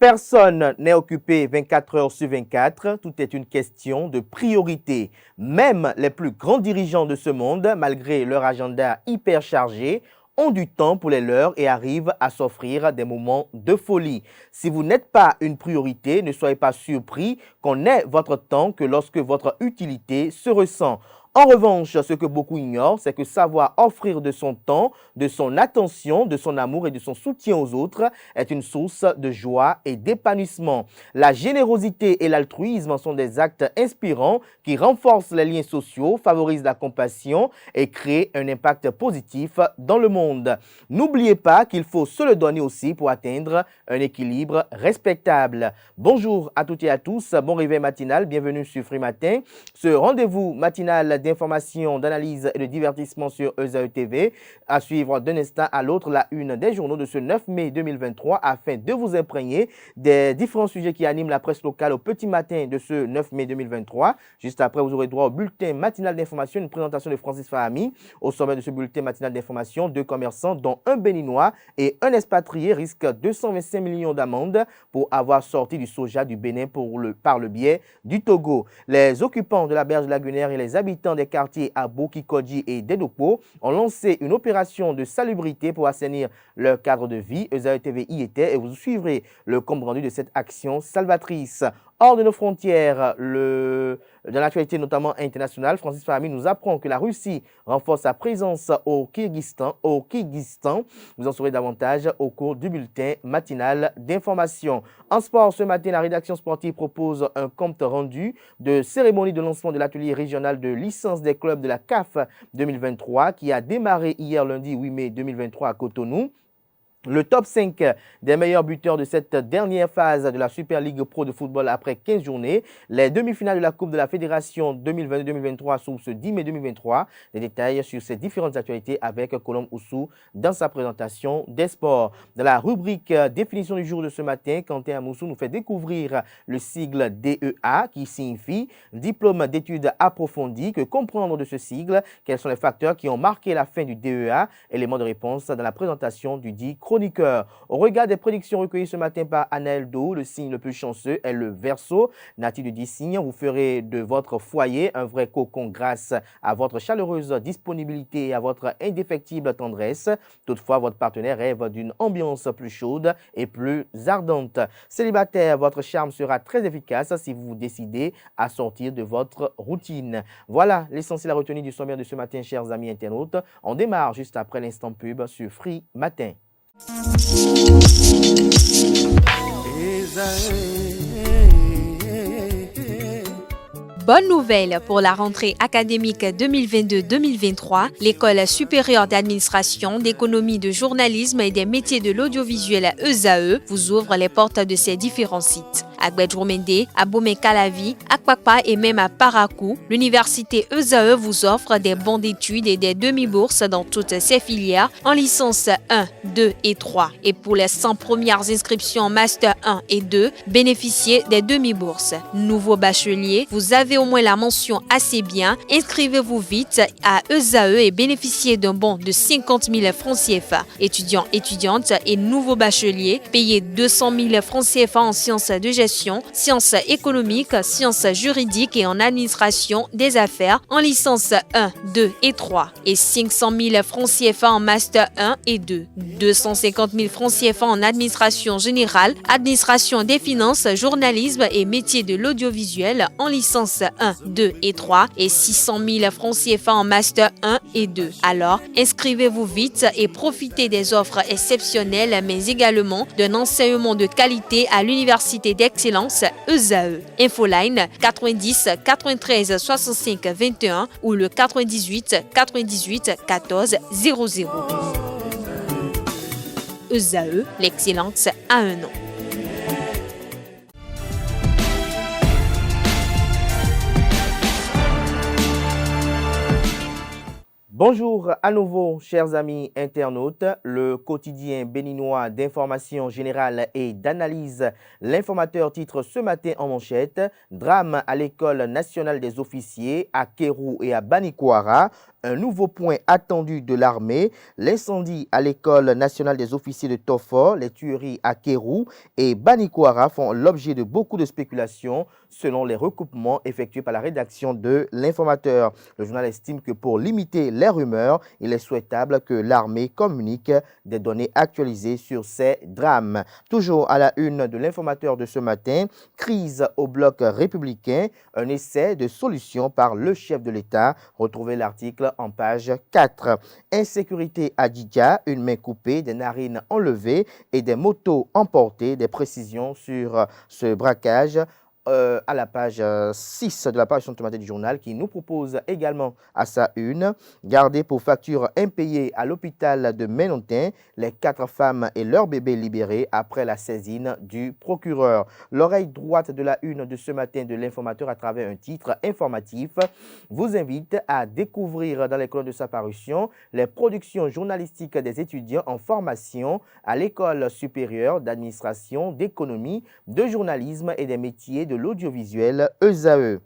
Personne n'est occupé 24 heures sur 24, tout est une question de priorité. Même les plus grands dirigeants de ce monde, malgré leur agenda hyper chargé, ont du temps pour les leurs et arrivent à s'offrir des moments de folie. Si vous n'êtes pas une priorité, ne soyez pas surpris qu'on ait votre temps que lorsque votre utilité se ressent. En revanche, ce que beaucoup ignorent, c'est que savoir offrir de son temps, de son attention, de son amour et de son soutien aux autres est une source de joie et d'épanouissement. La générosité et l'altruisme sont des actes inspirants qui renforcent les liens sociaux, favorisent la compassion et créent un impact positif dans le monde. N'oubliez pas qu'il faut se le donner aussi pour atteindre un équilibre respectable. Bonjour à toutes et à tous, bon réveil matinal, bienvenue sur Free Matin. Ce rendez-vous matinal d'information, d'analyse et de divertissement sur ESAE TV. À suivre d'un instant à l'autre la une des journaux de ce 9 mai 2023 afin de vous imprégner des différents sujets qui animent la presse locale au petit matin de ce 9 mai 2023. Juste après, vous aurez droit au bulletin matinal d'information, une présentation de Francis Fahami. Au sommet de ce bulletin matinal d'information, 2 commerçants dont un béninois et un expatrié risquent 225 millions d'amendes pour avoir sorti du soja du Bénin par le biais du Togo. Les occupants de la berge lagunaire et les habitants des quartiers à Boki-Kodji et Dedopo ont lancé une opération de salubrité pour assainir leur cadre de vie. ESAE TV y était et vous suivrez le compte rendu de cette action salvatrice. Hors de nos frontières, dans l'actualité notamment internationale, Francis Fahami nous apprend que la Russie renforce sa présence au Kyrgyzstan. Vous en saurez davantage au cours du bulletin matinal d'information. En sport, ce matin, la rédaction sportive propose un compte rendu de cérémonie de lancement de l'atelier régional de licence des clubs de la CAF 2023 qui a démarré hier lundi 8 mai 2023 à Cotonou. Le top 5 des meilleurs buteurs de cette dernière phase de la Super League Pro de football après 15 journées. Les demi-finales de la Coupe de la Fédération 2022-2023 s'ouvrent ce 10 mai 2023. Des détails sur ces différentes actualités avec Colombe Oussou dans sa présentation des sports. Dans la rubrique définition du jour de ce matin, Quentin Amoussou nous fait découvrir le sigle DEA qui signifie Diplôme d'études approfondies. Que comprendre de ce sigle? Quels sont les facteurs qui ont marqué la fin du DEA? Élément de réponse dans la présentation du dit chroniqueur. Au regard des prédictions recueillies ce matin par Anaël Do, le signe le plus chanceux est le Verseau. Natif de 10 signes, vous ferez de votre foyer un vrai cocon grâce à votre chaleureuse disponibilité et à votre indéfectible tendresse. Toutefois, votre partenaire rêve d'une ambiance plus chaude et plus ardente. Célibataire, votre charme sera très efficace si vous vous décidez à sortir de votre routine. Voilà l'essentiel à retenir du sommaire de ce matin, chers amis internautes. On démarre juste après l'instant pub sur Free Matin. Bonne nouvelle pour la rentrée académique 2022-2023. L'École supérieure d'administration, d'économie, de journalisme et des métiers de l'audiovisuel ESAE vous ouvre les portes de ses différents sites. À Gbedjourmende, à Bomé-Calavi, à Kwakpa et même à Parakou, l'université ESAE vous offre des bons d'études et des demi-bourses dans toutes ses filières en licence 1, 2 et 3. Et pour les 100 premières inscriptions en master 1 et 2, bénéficiez des demi-bourses. Nouveau bachelier, vous avez au moins la mention assez bien. Inscrivez-vous vite à ESAE et bénéficiez d'un bon de 50 000 francs CFA. Étudiants, étudiantes et nouveaux bacheliers, payez 200 000 francs CFA en sciences de gestion, sciences économiques, sciences juridiques et en administration des affaires en licence 1, 2 et 3 et 500 000 francs CFA en master 1 et 2, 250 000 francs CFA en administration générale, administration des finances, journalisme et métiers de l'audiovisuel en licence 1, 2 et 3 et 600 000 francs CFA en master 1 et 2. Alors, inscrivez-vous vite et profitez des offres exceptionnelles mais également d'un enseignement de qualité à l'université d'excellence ESAE. Infoline 90 93 65 21 ou le 98 98 14 00. ESAE, l'excellence à un nom. Bonjour à nouveau, chers amis internautes. Le quotidien béninois d'information générale et d'analyse, l'informateur titre ce matin en manchette « Drame à l'école nationale des officiers à Kérou et à Banikwara ». Un nouveau point attendu de l'armée, l'incendie à l'École nationale des officiers de Tofor, les tueries à Kérou et Banikwara font l'objet de beaucoup de spéculations selon les recoupements effectués par la rédaction de l'Informateur. Le journal estime que pour limiter les rumeurs, il est souhaitable que l'armée communique des données actualisées sur ces drames. Toujours à la une de l'Informateur de ce matin, crise au bloc républicain, un essai de solution par le chef de l'État. Retrouvez l'article en page 4. Insécurité à Djidja, une main coupée, des narines enlevées et des motos emportées. Des précisions sur ce braquage à la page 6 de la page matin du journal qui nous propose également à sa une, gardées pour facture impayée à l'hôpital de Ménontin, les 4 femmes et leurs bébés libérés après la saisine du procureur. L'oreille droite de la une de ce matin de l'Informateur à travers un titre informatif vous invite à découvrir dans les colonnes de sa parution les productions journalistiques des étudiants en formation à l'École supérieure d'administration, d'économie, de journalisme et des métiers de l'audiovisuel ESAE.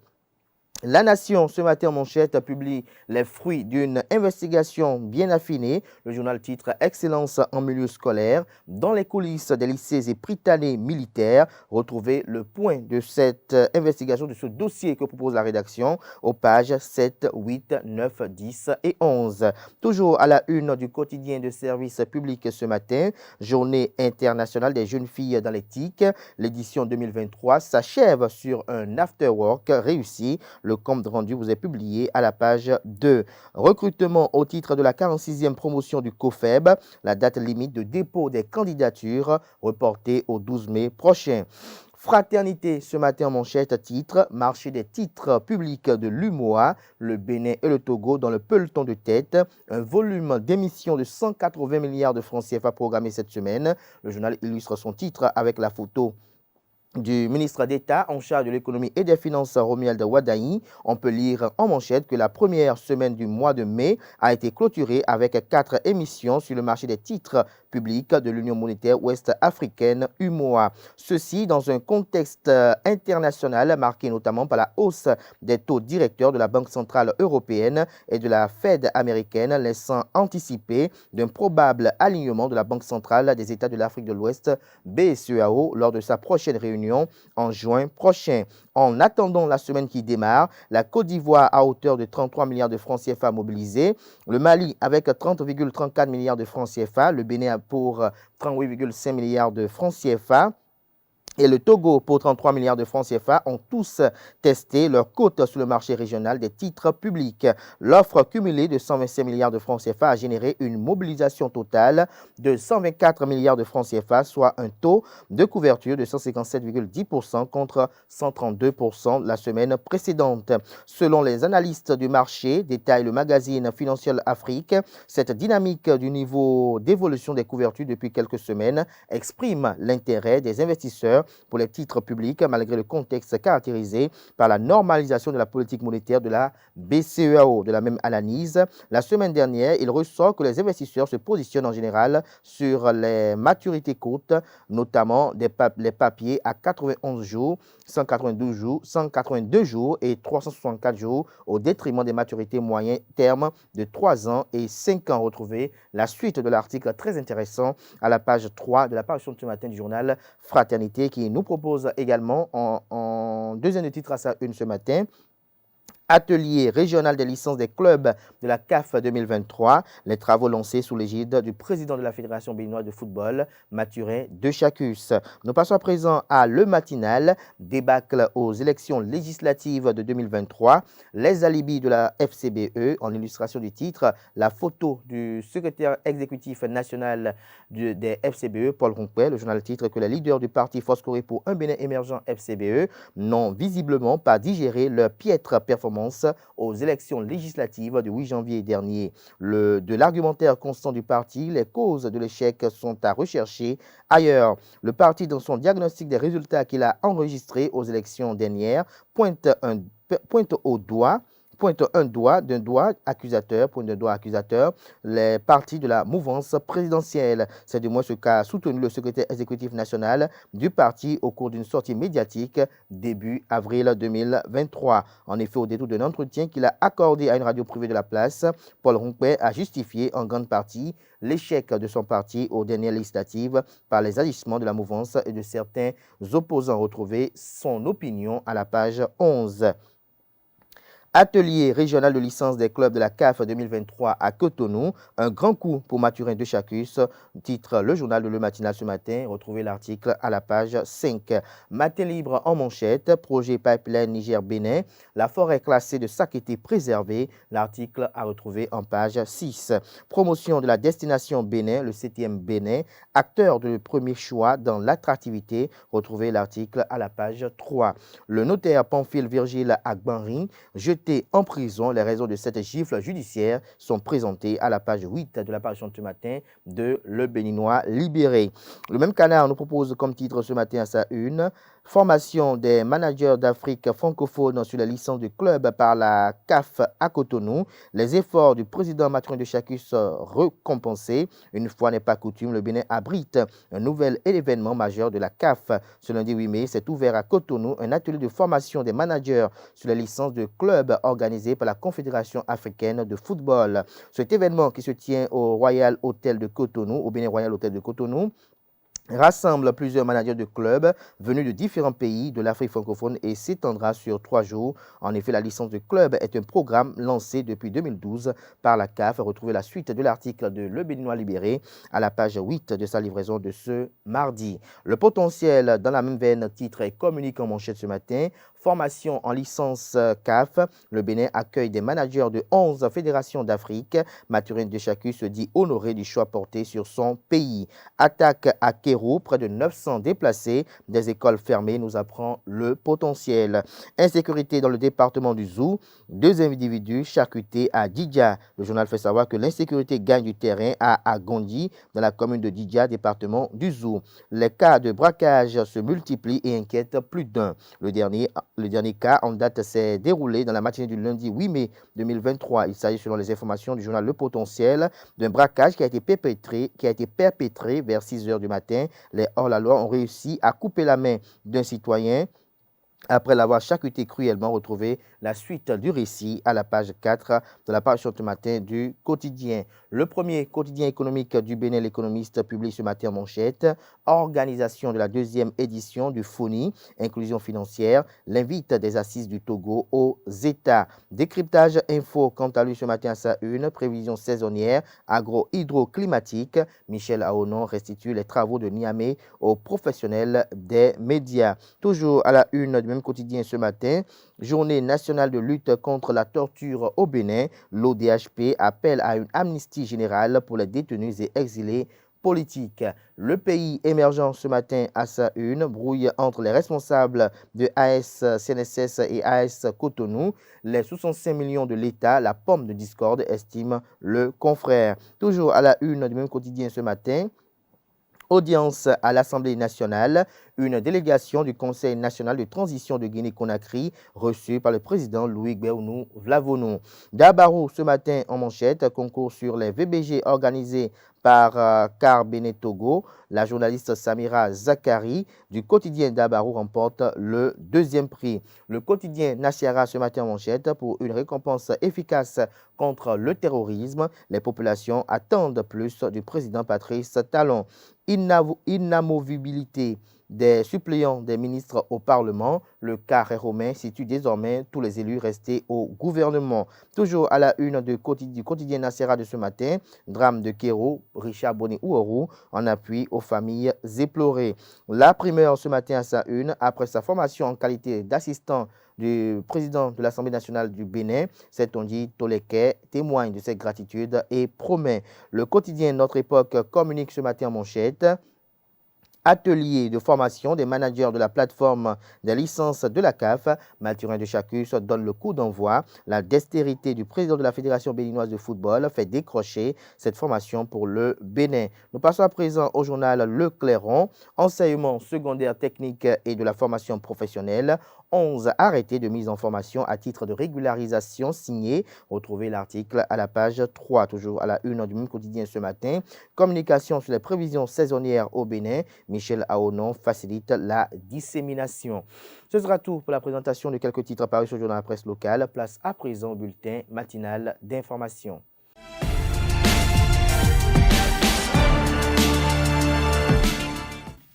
La Nation, ce matin en manchette, publie les fruits d'une investigation bien affinée. Le journal titre « Excellence en milieu scolaire ». Dans les coulisses des lycées et prytanées militaires, retrouvez le point de cette investigation, de ce dossier que propose la rédaction aux pages 7, 8, 9, 10 et 11. Toujours à la une du quotidien de service public ce matin, Journée internationale des jeunes filles dans l'éthique. L'édition 2023 s'achève sur un after-work réussi. Le compte rendu vous est publié à la page 2. Recrutement au titre de la 46e promotion du COFEB. La date limite de dépôt des candidatures reportée au 12 mai prochain. Fraternité, ce matin en manchette, titre, marché des titres publics de l'UMOA, le Bénin et le Togo dans le peloton de tête. Un volume d'émissions de 180 milliards de francs CFA programmé cette semaine. Le journal illustre son titre avec la photo du ministre d'État en charge de l'économie et des finances, Romuald Wadaï. On peut lire en manchette que la première semaine du mois de mai a été clôturée avec 4 émissions sur le marché des titres publics de l'Union monétaire ouest-africaine UMOA. Ceci dans un contexte international marqué notamment par la hausse des taux directeurs de la Banque centrale européenne et de la Fed américaine, laissant anticiper d'un probable alignement de la Banque centrale des États de l'Afrique de l'Ouest, BCEAO, lors de sa prochaine réunion en juin prochain. En attendant la semaine qui démarre, la Côte d'Ivoire à hauteur de 33 milliards de francs CFA mobilisés, le Mali avec 30,34 milliards de francs CFA, le Bénin pour 38,5 milliards de francs CFA, et le Togo pour 33 milliards de francs CFA ont tous testé leur cote sur le marché régional des titres publics. L'offre cumulée de 125 milliards de francs CFA a généré une mobilisation totale de 124 milliards de francs CFA, soit un taux de couverture de 157,10% contre 132% la semaine précédente. Selon les analystes du marché, détaille le magazine Financial Afrique, cette dynamique du niveau d'évolution des couvertures depuis quelques semaines exprime l'intérêt des investisseurs pour les titres publics, malgré le contexte caractérisé par la normalisation de la politique monétaire de la BCEAO. De la même analyse, la semaine dernière, il ressort que les investisseurs se positionnent en général sur les maturités courtes, notamment les papiers à 91 jours, 192 jours, 182 jours et 364 jours, au détriment des maturités moyen terme de 3 ans et 5 ans. Retrouvez la suite de l'article très intéressant à la page 3 de la parution de ce matin du journal Fraternité, qui nous propose également en deuxième titre à sa une ce matin. Atelier régional des licences des clubs de la CAF 2023, les travaux lancés sous l'égide du président de la Fédération béninoise de football, Mathurin Dechacus. Nous passons à présent à Le Matinal, débâcle aux élections législatives de 2023, les alibis de la FCBE, en illustration du titre, la photo du secrétaire exécutif national des FCBE, Paul Ronquet. Le journal titre que les leaders du parti Foscoré pour un Bénin émergent FCBE n'ont visiblement pas digéré leur piètre performance aux élections législatives du 8 janvier dernier. De l'argumentaire constant du parti, les causes de l'échec sont à rechercher ailleurs. Le parti, dans son diagnostic des résultats qu'il a enregistrés aux élections dernières, pointe au doigt pointe d'un doigt accusateur, les partis de la mouvance présidentielle. C'est du moins ce qu'a soutenu le secrétaire exécutif national du parti au cours d'une sortie médiatique début avril 2023. En effet, au détour d'un entretien qu'il a accordé à une radio privée de la place, Paul Ronquet a justifié en grande partie l'échec de son parti aux dernières législatives par les agissements de la mouvance et de certains opposants. Retrouvez son opinion à la page 11. Atelier régional de licence des clubs de la CAF 2023 à Cotonou. Un grand coup pour Mathurin de Chacus, titre le journal de Le Matinal ce matin. Retrouvez l'article à la page 5. Matin libre en manchette, projet pipeline Niger-Bénin. La forêt classée de Sakété préservée. L'article à retrouver en page 6. Promotion de la destination Bénin, le 7e Bénin. Acteur de premier choix dans l'attractivité. Retrouvez l'article à la page 3. Le notaire Pamphile Virgile Agbanri, jeté en prison. Les raisons de cette gifle judiciaire sont présentées à la page 8 de la parution de ce matin de Le Béninois libéré. Le même canard nous propose comme titre ce matin à sa une: formation des managers d'Afrique francophone sur les licences du club par la CAF à Cotonou. Les efforts du président Mathurin de Chacus récompensés. Une fois n'est pas coutume, le Bénin abrite un nouvel événement majeur de la CAF. Ce lundi 8 mai, s'est ouvert à Cotonou un atelier de formation des managers sur les licences de club organisé par la Confédération africaine de football. Cet événement qui se tient au Royal Hotel de Cotonou, au Bénin Royal Hotel de Cotonou, rassemble plusieurs managers de clubs venus de différents pays de l'Afrique francophone et s'étendra sur 3 jours. En effet, la licence de club est un programme lancé depuis 2012 par la CAF. Retrouvez la suite de l'article de Le Béninois libéré à la page 8 de sa livraison de ce mardi. Le potentiel dans la même veine, titre et communique en manchette ce matin. Formation en licence CAF. Le Bénin accueille des managers de 11 fédérations d'Afrique. Mathurin de Chacus se dit honoré du choix porté sur son pays. Attaque à Kéro, près de 900 déplacés, des écoles fermées, nous apprend le potentiel. Insécurité dans le département du Zou, 2 individus charcutés à Didja. Le journal fait savoir que l'insécurité gagne du terrain à Agondi, dans la commune de Didja, département du Zou. Les cas de braquage se multiplient et inquiètent plus d'un. Le dernier cas en date s'est déroulé dans la matinée du lundi 8 mai 2023. Il s'agit, selon les informations du journal Le Potentiel, d'un braquage qui a été perpétré vers 6 heures du matin. Les hors-la-loi ont réussi à couper la main d'un citoyen après l'avoir charcuté cruellement. Retrouvé la suite du récit à la page 4 de la parution ce matin du quotidien. Le premier quotidien économique du Bénin, l'Économiste, publie ce matin en manchette: organisation de la 2e édition du FONI, inclusion financière, l'invite des assises du Togo aux États. Décryptage info, quant à lui ce matin à sa une: prévision saisonnière agro-hydroclimatique. Michel Aonon restitue les travaux de Niamey aux professionnels des médias. Toujours à la une du même quotidien ce matin: journée nationale de lutte contre la torture au Bénin. L'ODHP appelle à une amnistie générale pour les détenus et exilés politiques. Le pays émergent ce matin à sa une: brouille entre les responsables de AS CNSS et AS Cotonou. Les 65 millions de l'État, la pomme de discorde, estime le confrère. Toujours à la une du même quotidien ce matin: audience à l'Assemblée nationale. Une délégation du Conseil national de transition de Guinée-Conakry reçue par le président Louis Gbéonou Vlavonou. Dabarou ce matin en manchette: concours sur les VBG organisé par Car Béné Togo. La journaliste Samira Zakari du quotidien Dabarou remporte le 2e prix. Le quotidien Nasiara ce matin en manchette: pour une récompense efficace contre le terrorisme, les populations attendent plus du président Patrice Talon. Inamovibilité des suppléants des ministres au Parlement. Le carré romain situe désormais tous les élus restés au gouvernement. Toujours à la une du quotidien Nacera de ce matin: drame de Kéro, Richard Bonnet-Ouorou en appui aux familles éplorées. La primeur ce matin à sa une: après sa formation en qualité d'assistant du président de l'Assemblée nationale du Bénin, Setonji Toleke témoigne de cette gratitude et promet. Le quotidien Notre Époque communique ce matin en manchette: atelier de formation des managers de la plateforme des licences de la CAF. Mathurin de Chacus donne le coup d'envoi. La dextérité du président de la Fédération béninoise de football fait décrocher cette formation pour le Bénin. Nous passons à présent au journal Le Clairon. Enseignement secondaire technique et de la formation professionnelle. 11 arrêtés de mise en formation à titre de régularisation signés. Retrouvez l'article à la page 3, toujours à la une du même quotidien ce matin. Communication sur les prévisions saisonnières au Bénin. Michel Aonon facilite la dissémination. Ce sera tout pour la présentation de quelques titres parus ce jour dans la presse locale. Place à présent au bulletin matinal d'information.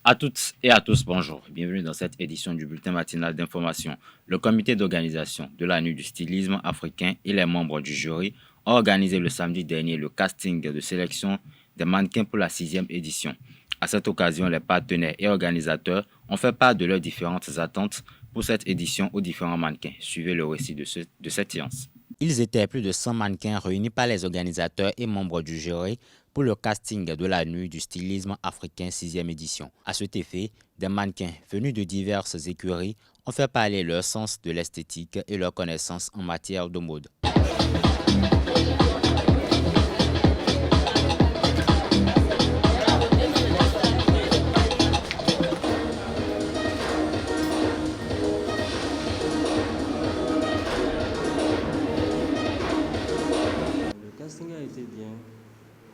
À toutes et à tous, bonjour. Bienvenue dans cette édition du bulletin matinal d'information. Le comité d'organisation de la nuit du stylisme africain et les membres du jury ont organisé le samedi dernier le casting de sélection des mannequins pour la 6e édition. À cette occasion, les partenaires et organisateurs ont fait part de leurs différentes attentes pour cette édition aux différents mannequins. Suivez le récit de cette séance. Ils étaient plus de 100 mannequins réunis par les organisateurs et membres du jury pour le casting de la nuit du stylisme africain 6e édition. À cet effet, des mannequins venus de diverses écuries ont fait parler leur sens de l'esthétique et leur connaissance en matière de mode.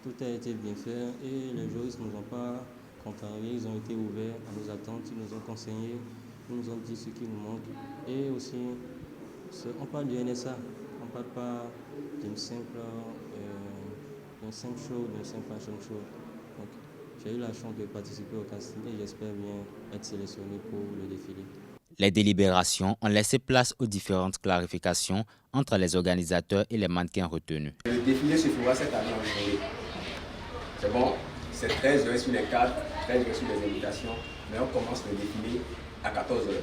Tout a été bien fait et les juristes ne nous ont pas contrariés, ils ont été ouverts à nos attentes, ils nous ont conseillé, ils nous ont dit ce qui nous manque. Et aussi, on parle du NSA, on ne parle pas d'une simple show, d'une simple fashion show. Donc, j'ai eu la chance de participer au casting et j'espère bien être sélectionné pour le défilé. Les délibérations ont laissé place aux différentes clarifications entre les organisateurs et les mannequins retenus. Le défilé se fera cette année en juillet. C'est bon, c'est 13 heures sur les cadres, 13 heures sur les invitations, mais on commence le défilé à 14 heures.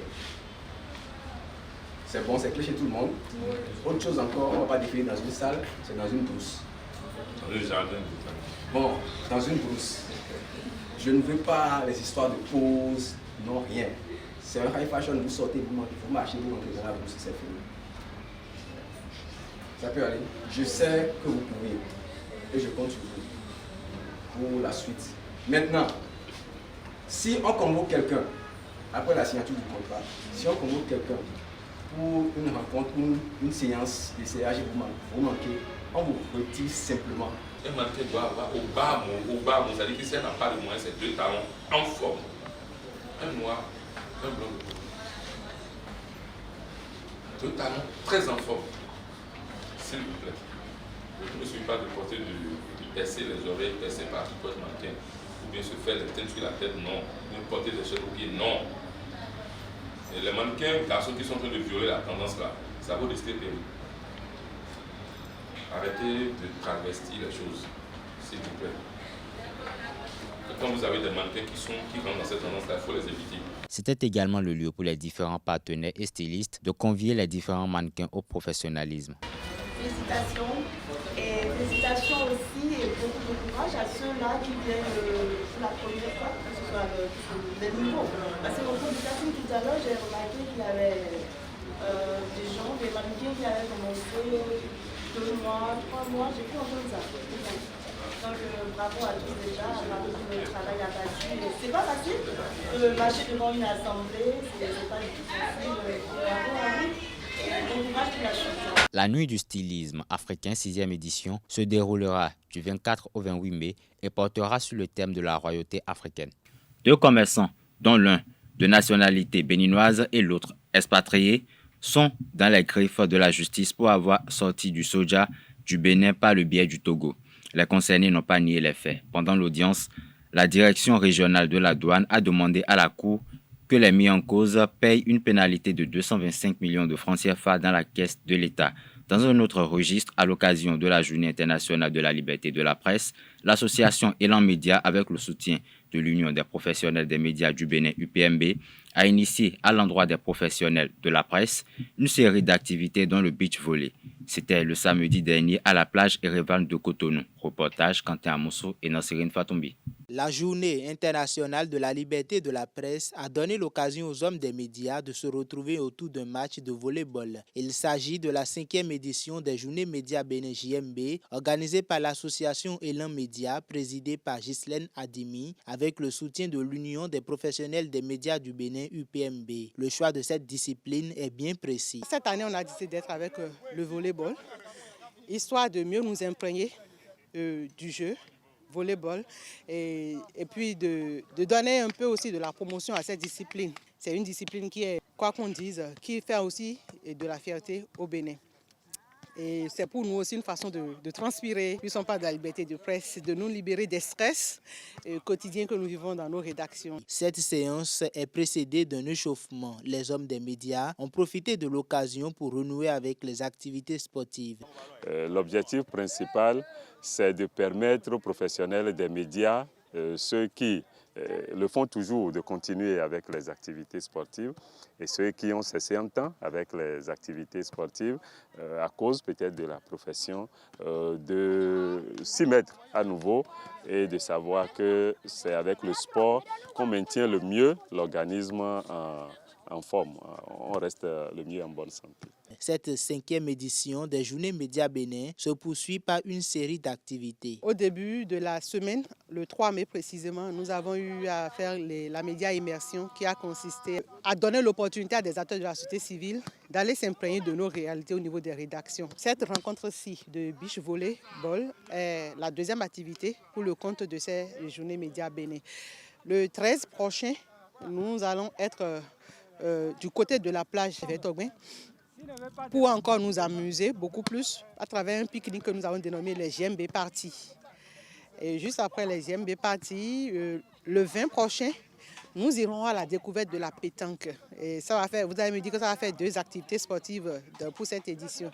C'est bon, c'est clair chez tout le monde. Autre chose encore, on ne va pas défiler dans une salle, c'est dans une brousse. Dans le jardin. Bon, dans une brousse. Je ne veux pas les histoires de pause, non, rien. C'est un high fashion, vous sortez, vous marchez, vous rentrez dans la brousse, c'est fini. Ça peut aller. Je sais que vous pouvez et je compte sur vous pour la suite. Maintenant, si on convoque quelqu'un, après la signature du contrat, si on convoque quelqu'un pour une rencontre, une séance d'essayage, vous manquez, on vous retire simplement. Un mannequin doit avoir au bas mot, c'est-à-dire que si elle n'a pas de moyens, c'est 2 talons en forme. Un noir, un blanc. 2 talons très en forme. S'il vous plaît. Je ne suis pas de porter de percer les oreilles, percer partout pour être mannequin, ou bien se faire les têtes sur la tête, non. Ou bien porter des cheveux au pied, non. Et les mannequins, garçons qui sont en train de violer la tendance là, ça vaut rester péri. Arrêtez de travestir les choses, s'il vous plaît. Et quand vous avez des mannequins qui rentrent dans cette tendance-là, il faut les éviter. C'était également le lieu pour les différents partenaires et stylistes de convier les différents mannequins au professionnalisme. Félicitations et félicitations aussi et beaucoup de courage à ceux-là qui viennent pour la première fois, que ce soit le niveau. Parce qu'au cours du casting tout à l'heure, j'ai remarqué qu'il y avait des gens, des mannequins qui avaient commencé 2 mois, 3 mois, j'ai pu entendre ça. Donc bravo à tous déjà, bravo pour le travail abattu. C'est pas facile de marcher devant une assemblée, c'est pas du tout facile. Bravo à vous. La nuit du stylisme africain 6e édition se déroulera du 24 au 28 mai et portera sur le thème de la royauté africaine. 2 commerçants, dont l'un de nationalité béninoise et l'autre expatrié, sont dans les griffes de la justice pour avoir sorti du soja du Bénin par le biais du Togo. Les concernés n'ont pas nié les faits. Pendant l'audience, la direction régionale de la douane a demandé à la Cour que les mis en cause payent une pénalité de 225 millions de francs CFA dans la caisse de l'État. Dans un autre registre, à l'occasion de la Journée internationale de la liberté de la presse, l'association Élan Média, avec le soutien de l'Union des professionnels des médias du Bénin UPMB, a initié à l'endroit des professionnels de la presse une série d'activités dont le beach volley. C'était le samedi dernier à la plage Erevan de Cotonou. Reportage Quentin Amousso et Nassirine Fatombi. La Journée internationale de la liberté de la presse a donné l'occasion aux hommes des médias de se retrouver autour d'un match de volley-ball. Il s'agit de la 5e édition des Journées Médias Bénin JMB, organisée par l'association Élan Média, présidée par Ghislaine Adimi, avec le soutien de l'Union des professionnels des médias du Bénin africain UPMB. Le choix de cette discipline est bien précis. Cette année, on a décidé d'être avec le volleyball, histoire de mieux nous imprégner du jeu volleyball et puis de donner un peu aussi de la promotion à cette discipline. C'est une discipline qui est, quoi qu'on dise, qui fait aussi de la fierté au Bénin. Et c'est pour nous aussi une façon de transpirer. Nous ne sommes pas de la liberté de presse, de nous libérer des stress quotidiens que nous vivons dans nos rédactions. Cette séance est précédée d'un échauffement. Les hommes des médias ont profité de l'occasion pour renouer avec les activités sportives. L'objectif principal, c'est de permettre aux professionnels des médias, ceux qui le font toujours, de continuer avec les activités sportives, et ceux qui ont cessé un temps avec les activités sportives à cause peut-être de la profession, de s'y mettre à nouveau et de savoir que c'est avec le sport qu'on maintient le mieux l'organisme en forme, on reste le mieux en bonne santé. Cette 5e édition des Journées Médias Bénin se poursuit par une série d'activités. Au début de la semaine, le 3 mai précisément, nous avons eu à faire la média immersion qui a consisté à donner l'opportunité à des acteurs de la société civile d'aller s'imprégner de nos réalités au niveau des rédactions. Cette rencontre-ci de beach volleyball est la deuxième activité pour le compte de ces Journées Médias Bénin. Le 13 prochain, nous allons être du côté de la plage Vetogben pour encore nous amuser beaucoup plus à travers un pique-nique que nous avons dénommé les JMB Parties. Et juste après les JMB Parties, le 20 prochain, nous irons à la découverte de la pétanque. Et ça va faire, vous allez me dire que ça va faire 2 activités sportives pour cette édition.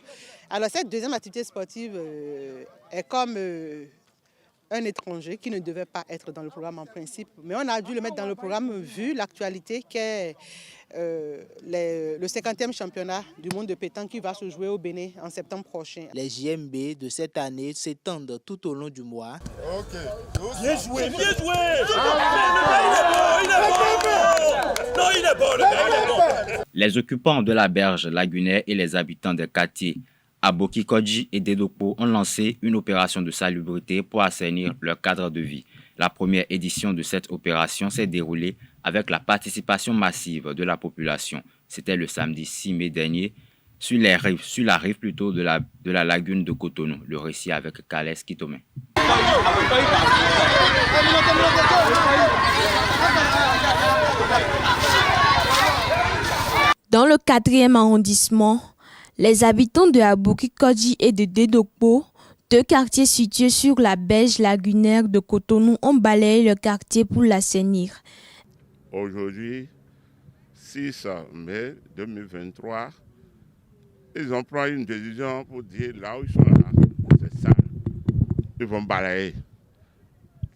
Alors cette deuxième activité sportive est comme un étranger qui ne devait pas être dans le programme en principe. Mais on a dû le mettre dans le programme vu l'actualité qu'est le 50e championnat du monde de pétanque qui va se jouer au Bénin en septembre prochain. Les JMB de cette année s'étendent tout au long du mois. Ok. Bien joué, bien joué. Il est bon. Les occupants de la berge lagunaire et les habitants des quartiers Aboki Kodji et Dedokpo ont lancé une opération de salubrité pour assainir leur cadre de vie. La première édition de cette opération s'est déroulée avec la participation massive de la population. C'était le samedi 6 mai dernier sur la rive plutôt de la lagune de Cotonou. Le récit avec Kales Kitome. Dans le 4e arrondissement, les habitants de Aboki Kodji et de Dedokpo, 2 quartiers situés sur la berge lagunaire de Cotonou, ont balayé le quartier pour l'assainir. Aujourd'hui, 6 mai 2023, ils ont pris une décision pour dire là où ils sont là, c'est ça. Ils vont balayer.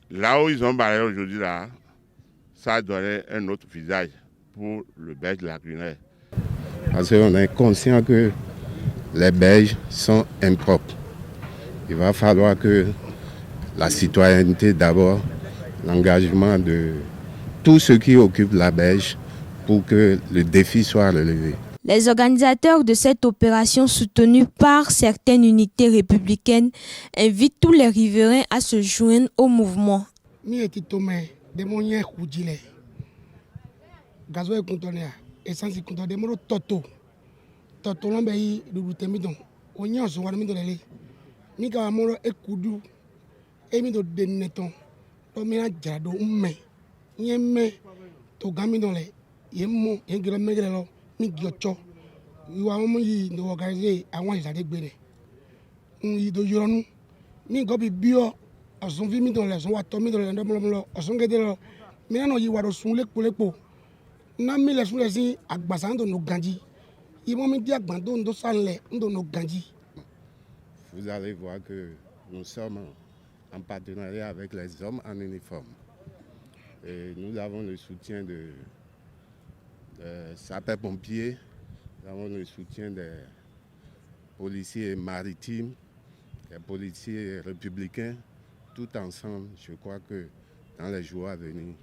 Là où ils ont balayé aujourd'hui, là, ça donnerait un autre visage pour le berge lagunaire. Parce qu'on est conscient que les berges sont impropres. Il va falloir que la citoyenneté d'abord, l'engagement de tous ceux qui occupent la berge pour que le défi soit relevé. Les organisateurs de cette opération soutenus par certaines unités républicaines invitent tous les riverains à se joindre au mouvement. Mika moro ekudu emi do deneton to mina jado umme yemme to gami dole yemmo yengiro megere lo mi gyocho iwa mo yi no organize àwọn isade gbere yi do yoronu mi go bi bio osun vi mi dole so wa to mi dole ndo lo osun gede lo mi na no yi wa do sun lepo na mi le sun le sin agbasan do no ganji imo mi di agbando ndo sanle ndo no ganji. Vous allez voir que nous sommes en partenariat avec les hommes en uniforme. Et nous avons le soutien de sapeurs-pompiers, nous avons le soutien des policiers maritimes, des policiers républicains. Tout ensemble, je crois que dans les jours à venir,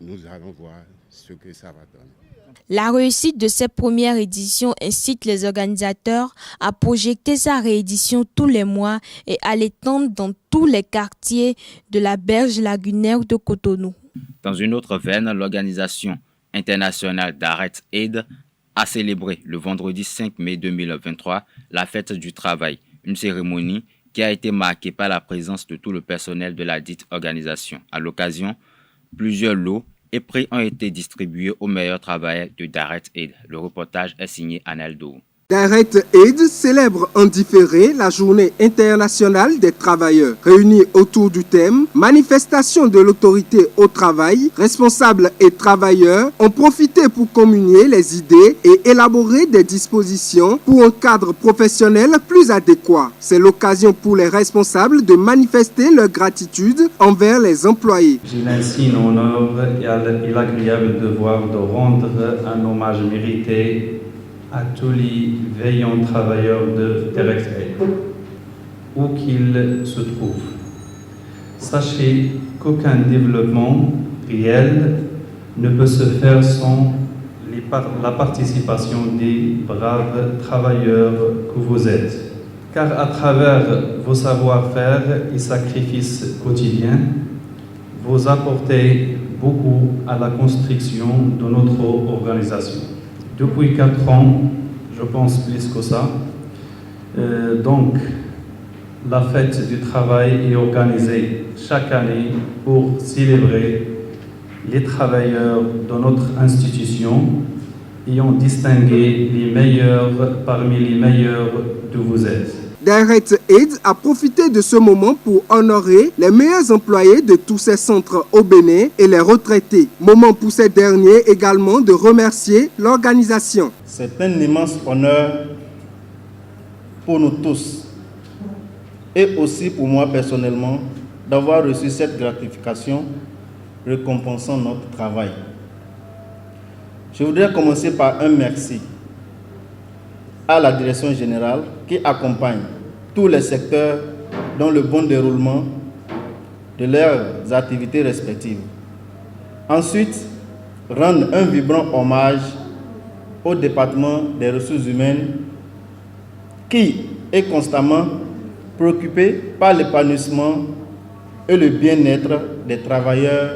nous allons voir ce que ça va donner. La réussite de cette première édition incite les organisateurs à projeter sa réédition tous les mois et à l'étendre dans tous les quartiers de la berge lagunaire de Cotonou. Dans une autre veine, l'organisation international d'Arrête Aid a célébré le vendredi 5 mai 2023 la fête du travail, une cérémonie qui a été marquée par la présence de tout le personnel de la dite organisation. À l'occasion, plusieurs lots et prix ont été distribués aux meilleurs travailleurs de d'Arrête Aid. Le reportage est signé Analdo. d'Arrête Aid célèbre en différé la journée internationale des travailleurs. Réunis autour du thème « Manifestation de l'autorité au travail, responsables et travailleurs » ont profité pour communier les idées et élaborer des dispositions pour un cadre professionnel plus adéquat. C'est l'occasion pour les responsables de manifester leur gratitude envers les employés. J'ai ainsi l'honneur et l'agréable devoir de rendre un hommage mérité à tous les veillants travailleurs de d'Arrête Aid, où qu'ils se trouvent. Sachez qu'aucun développement réel ne peut se faire sans la participation des braves travailleurs que vous êtes. Car à travers vos savoir-faire et sacrifices quotidiens, vous apportez beaucoup à la construction de notre organisation. Depuis 4 ans, je pense plus que ça. Donc, la fête du travail est organisée chaque année pour célébrer les travailleurs de notre institution et en distinguer les meilleurs parmi les meilleurs de vous êtes. d'Arrête Aid a profité de ce moment pour honorer les meilleurs employés de tous ces centres au Bénin et les retraités. Moment pour ces derniers également de remercier l'organisation. C'est un immense honneur pour nous tous et aussi pour moi personnellement d'avoir reçu cette gratification récompensant notre travail. Je voudrais commencer par un merci à la direction générale qui accompagne tous les secteurs dans le bon déroulement de leurs activités respectives. Ensuite, rendre un vibrant hommage au département des ressources humaines qui est constamment préoccupé par l'épanouissement et le bien-être des travailleurs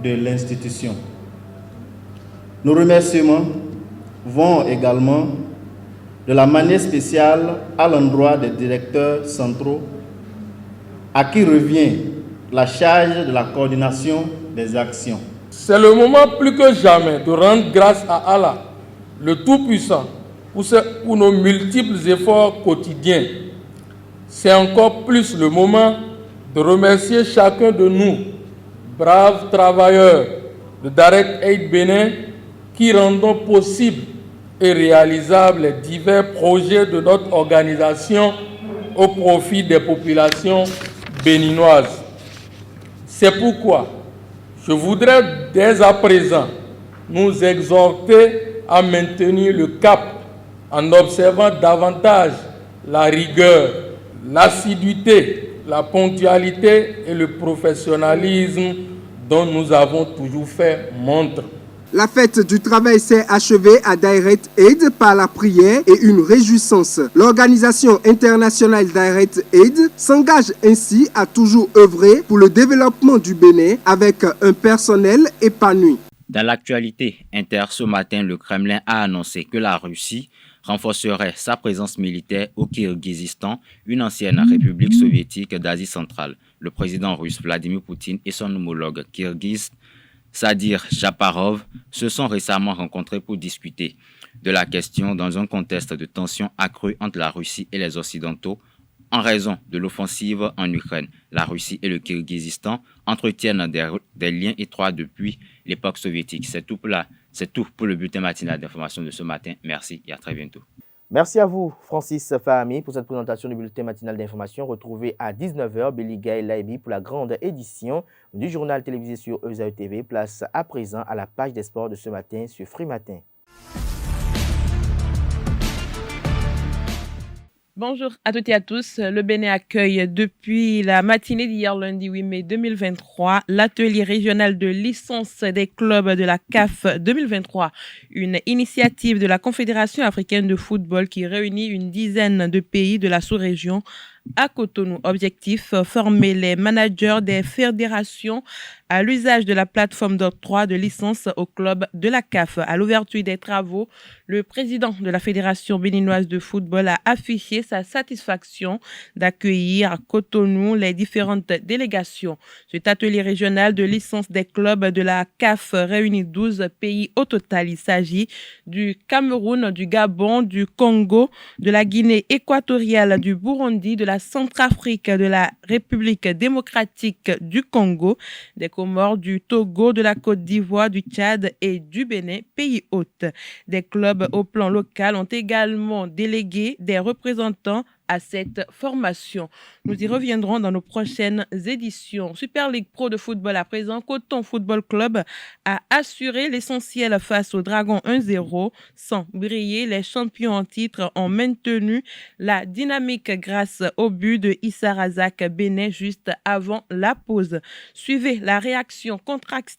de l'institution. Nos remerciements vont également de la manière spéciale à l'endroit des directeurs centraux à qui revient la charge de la coordination des actions. C'est le moment plus que jamais de rendre grâce à Allah, le Tout-Puissant, pour nos multiples efforts quotidiens. C'est encore plus le moment de remercier chacun de nous, braves travailleurs de d'Arrête Aid Bénin, qui rendons possible et réalisables les divers projets de notre organisation au profit des populations béninoises. C'est pourquoi je voudrais dès à présent nous exhorter à maintenir le cap en observant davantage la rigueur, l'assiduité, la ponctualité et le professionnalisme dont nous avons toujours fait montre. La fête du travail s'est achevée à d'Arrête Aid par la prière et une réjouissance. L'Organisation internationale d'Arrête Aid s'engage ainsi à toujours œuvrer pour le développement du Bénin avec un personnel épanoui. Dans l'actualité inter ce matin, le Kremlin a annoncé que la Russie renforcerait sa présence militaire au Kirghizistan, une ancienne république soviétique d'Asie centrale. Le président russe Vladimir Poutine et son homologue kirghize Sadir Japarov se sont récemment rencontrés pour discuter de la question dans un contexte de tensions accrues entre la Russie et les Occidentaux en raison de l'offensive en Ukraine. La Russie et le Kirghizistan entretiennent des liens étroits depuis l'époque soviétique. C'est tout pour le bulletin matinal d'information de ce matin. Merci et à très bientôt. Merci à vous, Francis Fahami, pour cette présentation du bulletin matinal d'information. Retrouvez à 19h Béli Gaël Laibi pour la grande édition du journal télévisé sur ESAE TV. Place à présent à la page des sports de ce matin sur Free Matin. Bonjour à toutes et à tous. Le Bénin accueille depuis la matinée d'hier lundi 8 mai 2023 l'atelier régional de licence des clubs de la CAF 2023, une initiative de la Confédération africaine de football qui réunit une dizaine de pays de la sous-région à Cotonou. Objectif, former les managers des fédérations à l'usage de la plateforme d'octroi de licence au club de la CAF. À l'ouverture des travaux, le président de la Fédération béninoise de football a affiché sa satisfaction d'accueillir à Cotonou les différentes délégations. Cet atelier régional de licence des clubs de la CAF réunit 12 pays au total. Il s'agit du Cameroun, du Gabon, du Congo, de la Guinée équatoriale, du Burundi, de la Centrafrique, de la République démocratique du Congo, des Comores, du Togo, de la Côte d'Ivoire, du Tchad et du Bénin, pays hôtes. Des clubs au plan local ont également délégué des représentants à cette formation. Nous y reviendrons dans nos prochaines éditions. Super League Pro de football à présent, Coton Football Club a assuré l'essentiel face aux Dragons 1-0. Sans briller, les champions en titre ont maintenu la dynamique grâce au but de Issa Razak Bénin juste avant la pause. Suivez la réaction contractée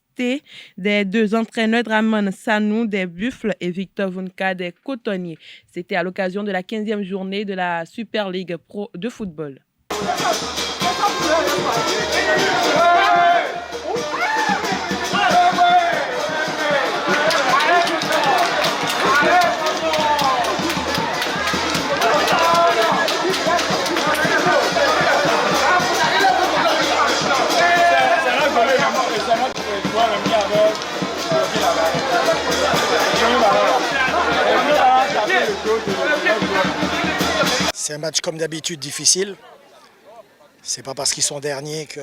des deux entraîneurs Draman Sanou des Buffles et Victor Vunka des Cotonniers. C'était à l'occasion de la 15e journée de la Super League Pro de football. C'est un match comme d'habitude difficile. C'est pas parce qu'ils sont derniers que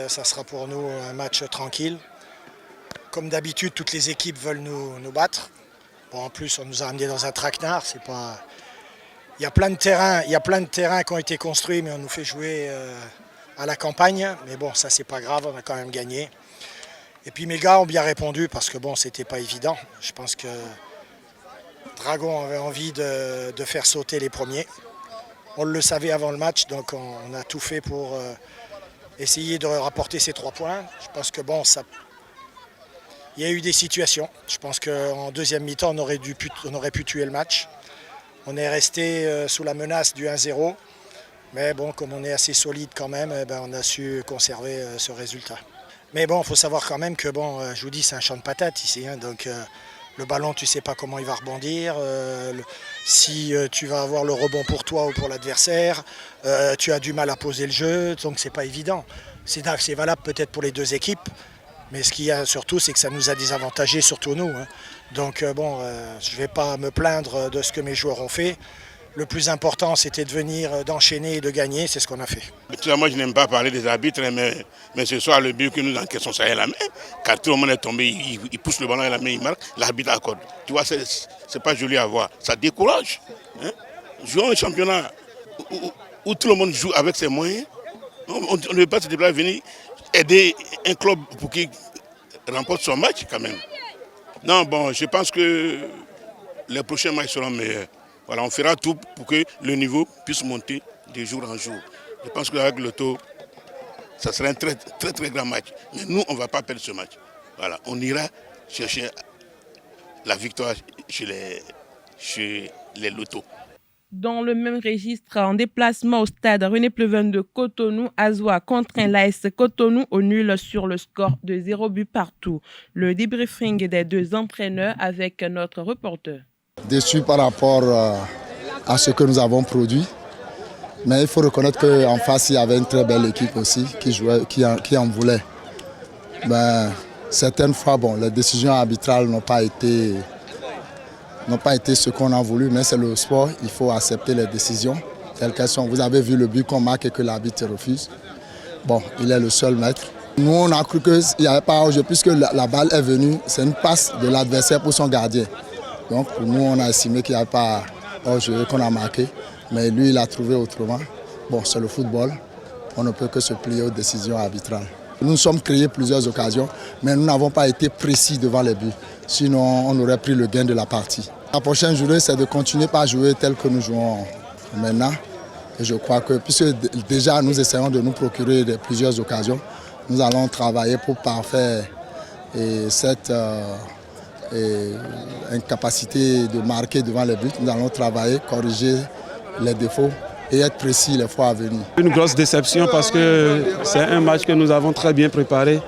ça sera pour nous un match tranquille. Comme d'habitude, toutes les équipes veulent nous battre. Bon, en plus, on nous a amenés dans un traquenard. C'est pas... Il y a plein de terrains qui ont été construits, mais on nous fait jouer à la campagne. Mais bon, ça c'est pas grave, on a quand même gagné. Et puis mes gars ont bien répondu parce que bon, c'était pas évident. Je pense que Dragon avait envie de faire sauter les premiers. On le savait avant le match, donc on a tout fait pour essayer de rapporter ces 3 points. Je pense que bon, il y a eu des situations. Je pense qu'en deuxième mi-temps, on aurait pu tuer le match. On est resté sous la menace du 1-0. Mais bon, comme on est assez solide quand même, on a su conserver ce résultat. Mais bon, il faut savoir quand même que bon, je vous dis, c'est un champ de patates ici, hein, donc le ballon, tu ne sais pas comment il va rebondir, si tu vas avoir le rebond pour toi ou pour l'adversaire, tu as du mal à poser le jeu, donc c'est pas évident. C'est valable peut-être pour les deux équipes, mais ce qu'il y a surtout, c'est que ça nous a désavantagés, surtout nous. Hein. Donc bon, je ne vais pas me plaindre de ce que mes joueurs ont fait. Le plus important, c'était de venir, d'enchaîner et de gagner, c'est ce qu'on a fait. Moi, je n'aime pas parler des arbitres, mais ce soir, le but que nous encaissons, ça est la main. Quand tout le monde est tombé, il pousse le ballon et la main, il marque, l'arbitre accorde. Tu vois, c'est pas joli à voir. Ça décourage. Hein? Jouons un championnat où tout le monde joue avec ses moyens. On ne veut pas se déplacer, venir aider un club pour qu'il remporte son match quand même. Non, bon, je pense que les prochains matchs seront meilleurs. Voilà, on fera tout pour que le niveau puisse monter de jour en jour. Je pense qu'avec le taux, ça sera un très, très, très grand match. Mais nous, on ne va pas perdre ce match. Voilà, on ira chercher la victoire chez les lotos. Dans le même registre, en déplacement au stade René Pleven de Cotonou, Azwa contraint l'AS Cotonou au nul sur le score de 0 but partout. Le débriefing des deux entraîneurs avec notre reporter. Déçu par rapport à ce que nous avons produit. Mais il faut reconnaître qu'en face, il y avait une très belle équipe aussi qui jouait, qui en voulait. Mais certaines fois, bon, les décisions arbitrales n'ont pas été ce qu'on a voulu, mais c'est le sport, il faut accepter les décisions telles qu'elles sont. Vous avez vu le but qu'on marque et que l'arbitre refuse. Bon, il est le seul maître. Nous, on a cru qu'il n'y avait pas hors-jeu puisque la balle est venue, c'est une passe de l'adversaire pour son gardien. Donc pour nous, on a estimé qu'il n'y avait pas hors-jeu qu'on a marqué, mais lui, il a trouvé autrement. Bon, c'est le football, on ne peut que se plier aux décisions arbitrales. Nous nous sommes créés plusieurs occasions, mais nous n'avons pas été précis devant les buts. Sinon, on aurait pris le gain de la partie. La prochaine journée, c'est de continuer par jouer tel que nous jouons maintenant. Et je crois que, puisque déjà nous essayons de nous procurer plusieurs occasions, nous allons travailler pour parfaire cette incapacité de marquer devant les buts. Nous allons travailler, corriger les défauts et être précis les fois à venir. Une grosse déception parce que c'est un match que nous avons très bien préparé.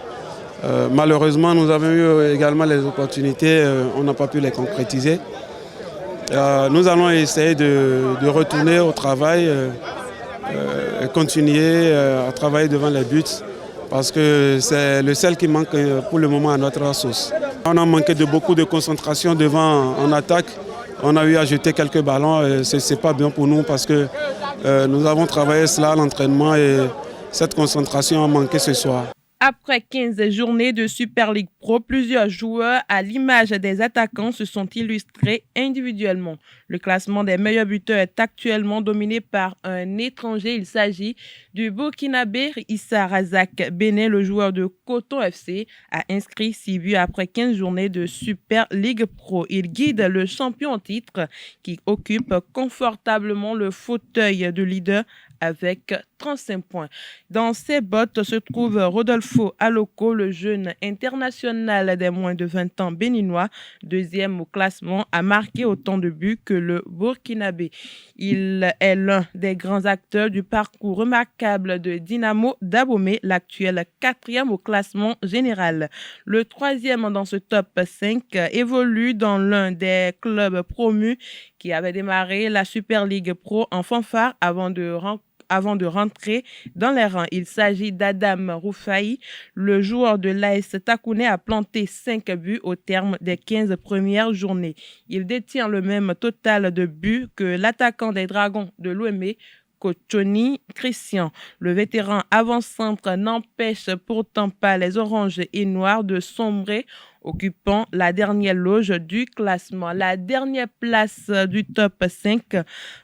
Malheureusement, nous avons eu également les opportunités, on n'a pas pu les concrétiser. Nous allons essayer de retourner au travail et continuer à travailler devant les buts parce que c'est le seul qui manque pour le moment à notre sauce. On a manqué de beaucoup de concentration devant en attaque. On a eu à jeter quelques ballons, ce n'est pas bien pour nous parce que nous avons travaillé cela à l'entraînement et cette concentration a manqué ce soir. Après 15 journées de Super League Pro, plusieurs joueurs, à l'image des attaquants, se sont illustrés individuellement. Le classement des meilleurs buteurs est actuellement dominé par un étranger. Il s'agit du Burkinabé Issa Razak Bené, le joueur de Coton FC, a inscrit 6 buts après 15 journées de Super League Pro. Il guide le champion en titre qui occupe confortablement le fauteuil de leader avec 35 points. Dans ses bottes se trouve Rodolfo Aloko, le jeune international des moins de 20 ans béninois, deuxième au classement, a marqué autant de buts que le Burkinabé. Il est l'un des grands acteurs du parcours remarquable de Dynamo d'Abomey, l'actuel 4e au classement général. Le 3e dans ce top 5 évolue dans l'un des clubs promus qui avait démarré la Super League Pro en fanfare avant de rentrer dans les rangs. Il s'agit d'Adam Roufaï. Le joueur de l'AS Takouné a planté 5 buts au terme des 15 premières journées. Il détient le même total de buts que l'attaquant des Dragons de l'OME, Kochoni Christian. Le vétéran avant-centre n'empêche pourtant pas les oranges et noirs de sombrer, occupant la dernière loge du classement. La dernière place du top 5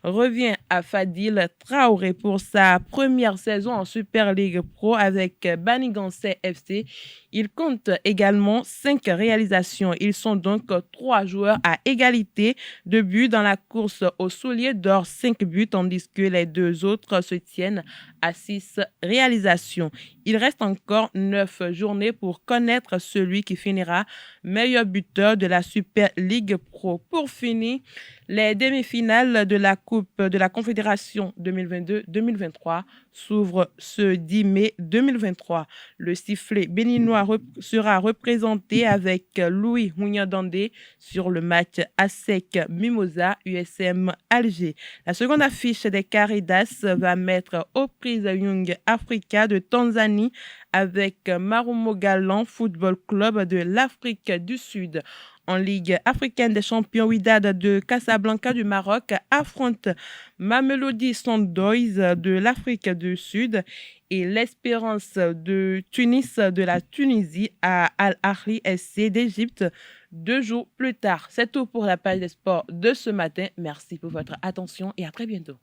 revient à Fadil Traoré pour sa première saison en Super League Pro avec Banigansé FC. Il compte également 5 réalisations. Ils sont donc 3 joueurs à égalité de buts dans la course au soulier d'or, 5 buts, tandis que les 2 autres se tiennent à 6 réalisations. Il reste encore 9 journées pour connaître celui qui finira meilleur buteur de la Super League Pro. Pour finir, les demi-finales de la Coupe de la Confédération 2022-2023 s'ouvrent ce 10 mai 2023. Le sifflet béninois sera représenté avec Louis Hunyadandé sur le match ASEC Mimosa USM Alger. La seconde affiche des Caridas va mettre aux prises Young Africa de Tanzanie avec Marumo Galan Football Club de l'Afrique du Sud. En Ligue africaine des champions, Wydad de Casablanca du Maroc affronte Mamelodi Sundowns de l'Afrique du Sud et l'Espérance de Tunis de la Tunisie à Al-Ahli SC d'Égypte 2 jours plus tard. C'est tout pour la page des sports de ce matin. Merci pour votre attention et à très bientôt.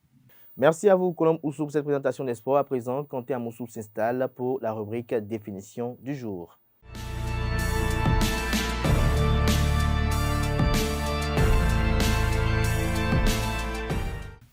Merci à vous, Colombe Oussou, pour cette présentation des sports. À présent, Kanté Amoussou s'installe pour la rubrique définition du jour.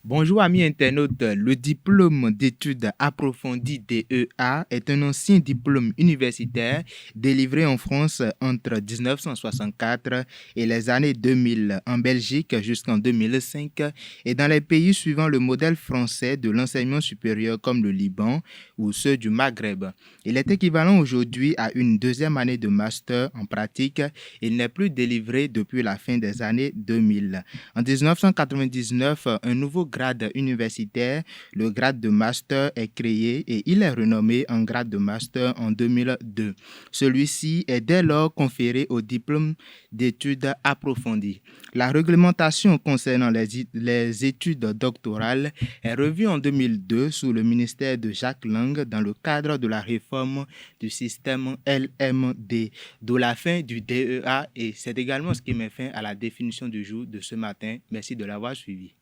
Bonjour amis internautes, le diplôme d'études approfondies DEA est un ancien diplôme universitaire délivré en France entre 1964 et les années 2000 en Belgique jusqu'en 2005 et dans les pays suivant le modèle français de l'enseignement supérieur comme le Liban ou ceux du Maghreb. Il est équivalent aujourd'hui à une deuxième année de master en pratique. Il n'est plus délivré depuis la fin des années 2000. En 1999, un nouveau grade universitaire, le grade de master, est créé et il est renommé en grade de master en 2002. Celui-ci est dès lors conféré au diplôme d'études approfondies. La réglementation concernant les études doctorales est revue en 2002 sous le ministère de Jacques Lang dans le cadre de la réforme du système LMD, d'où la fin du DEA, et c'est également ce qui met fin à la définition du jour de ce matin. Merci de l'avoir suivi.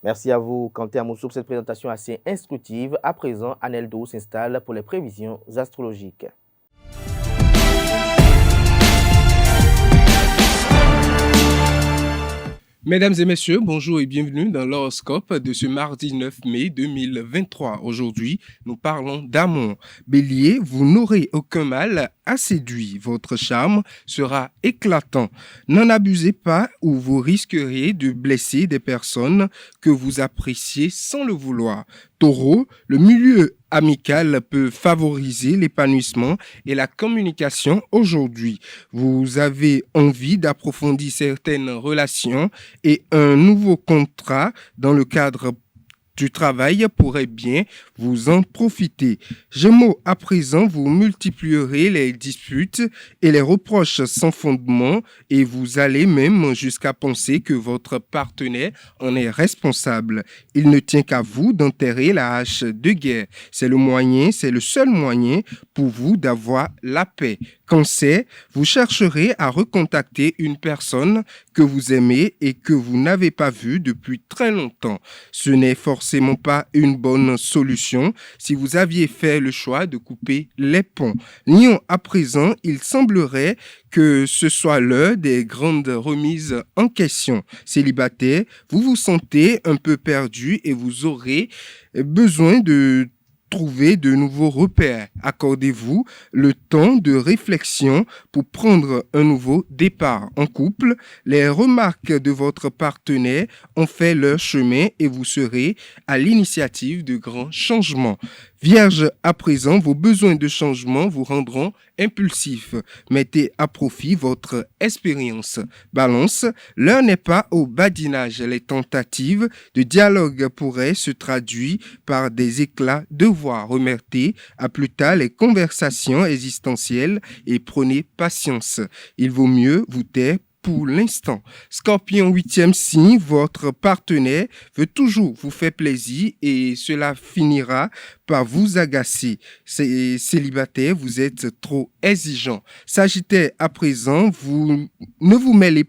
Merci à vous, Kanté Amoussou, pour cette présentation assez instructive. À présent, Aneldo s'installe pour les prévisions astrologiques. Mesdames et messieurs, bonjour et bienvenue dans l'horoscope de ce mardi 9 mai 2023. Aujourd'hui, nous parlons d'amour. Bélier, vous n'aurez aucun mal à séduire. Votre charme sera éclatant. N'en abusez pas ou vous risquerez de blesser des personnes que vous appréciez sans le vouloir. Taureau, le milieu amical peut favoriser l'épanouissement et la communication aujourd'hui. Vous avez envie d'approfondir certaines relations et un nouveau contrat dans le cadre du travail pourrait bien vous en profiter. Gémeaux, à présent, vous multiplierez les disputes et les reproches sans fondement et vous allez même jusqu'à penser que votre partenaire en est responsable. Il ne tient qu'à vous d'enterrer la hache de guerre. C'est le seul moyen pour vous d'avoir la paix. Cancer, vous chercherez à recontacter une personne que vous aimez et que vous n'avez pas vue depuis très longtemps. Ce n'est forcément pas une bonne solution si vous aviez fait le choix de couper les ponts. Lion, à présent, il semblerait que ce soit l'heure des grandes remises en question. Célibataire, vous vous sentez un peu perdu et vous aurez besoin de trouver de nouveaux repères. Accordez-vous le temps de réflexion pour prendre un nouveau départ. En couple, les remarques de votre partenaire ont fait leur chemin et vous serez à l'initiative de grands changements. Vierge, à présent, vos besoins de changement vous rendront impulsif. Mettez à profit votre expérience. Balance, l'heure n'est pas au badinage. Les tentatives de dialogue pourraient se traduire par des éclats de voix. Remettez à plus tard les conversations existentielles et prenez patience. Il vaut mieux vous taire pour l'instant. Scorpion, 8e signe, votre partenaire veut toujours vous faire plaisir et cela finira par vous agacer. Célibataire, vous êtes trop exigeant. Sagittaire, à présent, ne vous mêlez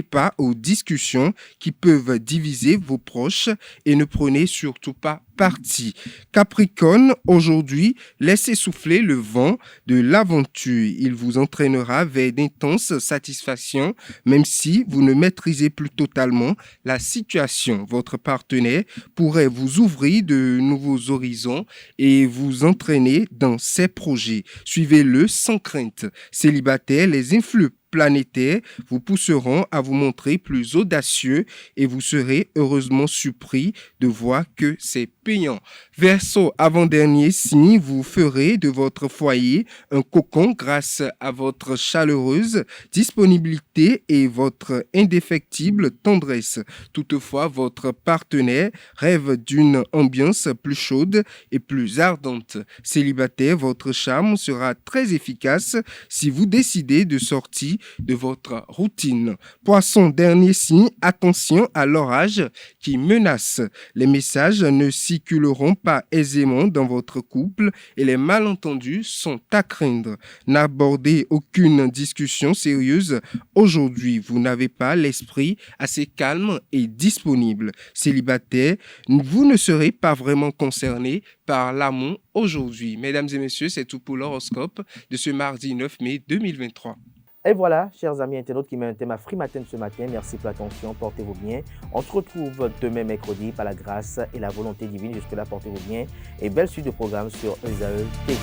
pas aux discussions qui peuvent diviser vos proches et ne prenez surtout pas parti. Capricorne, aujourd'hui, laissez souffler le vent de l'aventure. Il vous entraînera vers d'intenses satisfactions, même si vous ne maîtrisez plus totalement la situation. Votre partenaire pourrait vous ouvrir de nouveaux horizons et vous entraîner dans ses projets. Suivez-le sans crainte. Célibataire, les influx planétaires vous pousseront à vous montrer plus audacieux et vous serez heureusement surpris de voir que c'est payant. Verseau, avant-dernier signe, vous ferez de votre foyer un cocon grâce à votre chaleureuse disponibilité et votre indéfectible tendresse. Toutefois, votre partenaire rêve d'une ambiance plus chaude et plus ardente. Célibataire, votre charme sera très efficace si vous décidez de sortir de votre routine. Poisson, dernier signe, attention à l'orage qui menace. Les messages ne circuleront pas aisément dans votre couple et les malentendus sont à craindre. N'abordez aucune discussion sérieuse aujourd'hui. Vous n'avez pas l'esprit assez calme et disponible. Célibataire, vous ne serez pas vraiment concerné par l'amour aujourd'hui. Mesdames et messieurs, c'est tout pour l'horoscope de ce mardi 9 mai 2023. Et voilà, chers amis internautes qui m'invitent à Free Matin ce matin. Merci pour l'attention, portez-vous bien. On se retrouve demain mercredi par la grâce et la volonté divine. Jusque-là, portez-vous bien et belle suite de programmes sur ESAE TV.